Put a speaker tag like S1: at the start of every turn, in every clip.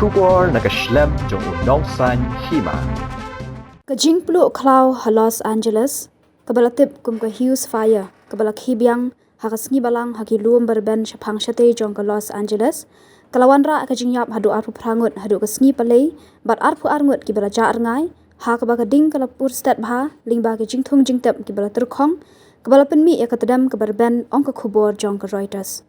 S1: kubor nakaslem jong unong san Hima.
S2: Ka Jingpluh Klau ha Los Angeles, kabalatip kum ka Hughes Fire, kabalak hibyang hakas balang hakilum berben syapang syate jong ka Los Angeles, kalawan ra ka Jingïap Haduh arpu prangut Haduh ka sngi palei, bat arpu arngut ki bala Rngai, ha ka ba ka ding kalapur stat bha, ling ba ka jingthung jingtep ki bala terkhong, kabala penmi ya katadam ka berben ong ka khubor jong ka Reuters.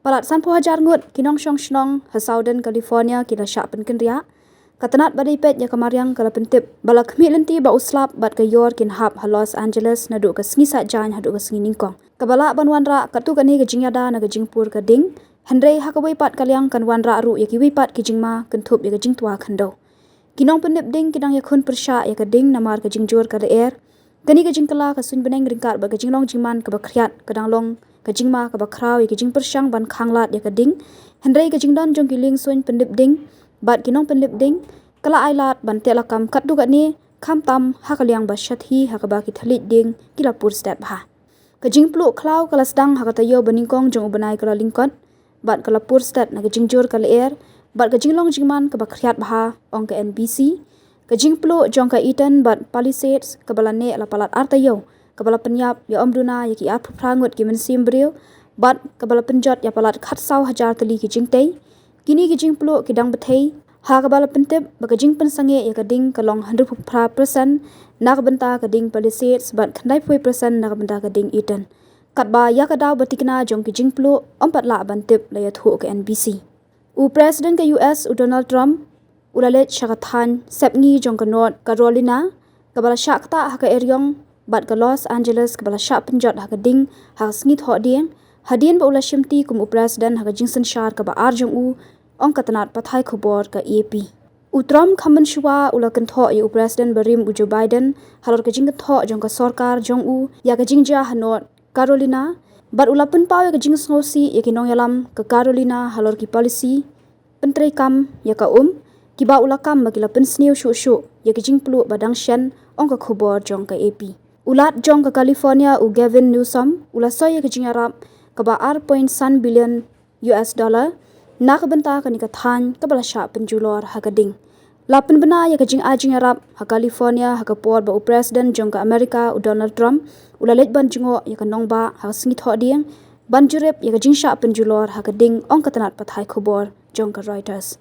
S2: Palat san po hajar ngut kinong syong shnong ha Southern California kila syak pen kenria, katanat badai pet ya kamaryang kala pentip bala khmi lenti ba uslap bat ka yor kin hap ha Los Angeles na du ka sngi sa jan Haduh ka sngi ningkong kabala banwan ra katu kani ka jingyada na ka jingpur ka ding handrei ha ka pat kalyang kan wan ra ru ya ki pat ki jingma kan thup ya ka jingtwa khando kinong pendip ding kinang ya khun persya ya ka ding namar ka jingjur ka air kani ka jingkala ka sun beneng ringkat ba ka jinglong jingman ka ba khriat kadang long ka jingma ka ba kraw ya ka jing persyang ban khanglat ya ka ding handrei ka jingdan jong kiling sun pendip ding bat kinong penlip ding kala ailat ban telakam katdu ni kham tam hakaliang ba shathi hakaba ki thalit ding kila pur stat bha ka Jingpluh Klau kala sedang hakatayo baningkong jong ubanai kala lingkot bat kala pur stat na ka jingjur kala air bat ka jinglong jingman ka ba khriat bha ong ka NBC ka Jingpluh jong ka Eaton bat Palisades ka balane ala palat artayo ka bala penyap ya omduna ya ki apu prangut ki mensim brio bat ka bala penjot ya palat khatsau hajar tali ki jingtei kini ki Jingpluh ki dang bethei ha ka bala pentip ba ka jingpen sange ya ka ding ka long 100% na ka benta ka ding Palisades bat khandai 4% na ka benta ka ding Eaton kat ba ya ka daw batikna jong ki Jingpluh ompat la bantip la ya thu ka NBC u president ka US u Donald Trump ulalet syakathan sepngi jong ka North Carolina ka bala syakta ha ka eryong bat ka Los Angeles ka bala syak penjot ha ka ding ha sngi tho ding hadien ba ula shimti kum u president ha ka jingsen shar ka ba arjong u ong katanat pathai khobor ka AP utram khaman shwa ula kan tho u president barim u Joe Biden halor ka jing tho jong ka sarkar jong u ya ka jingja ha North Carolina bat ula pen paw ya ka jing snosi ya kinong yalam ka Carolina halor ki policy pentrei kam ya ka ki ba ula kam ba kila pen sniu shu shu ya ka Jingpluh badang shen ong ka khobor jong ka AP ulat jong ka California u Gavin Newsom ula soy ka Jingïap ka ba $1.1 billion na ka benta ka ni ka than ka bala sya penjulor ha ka ding lapen bena ya ka Jingïap ha California ha ka por ba u president jong ka America u Donald Trump ula let ban jingo ya ka nongba ha sngi tho ding ban jurep ya ka jingsya penjulor ha ka ding ong katanat pathai khobor jong ka Reuters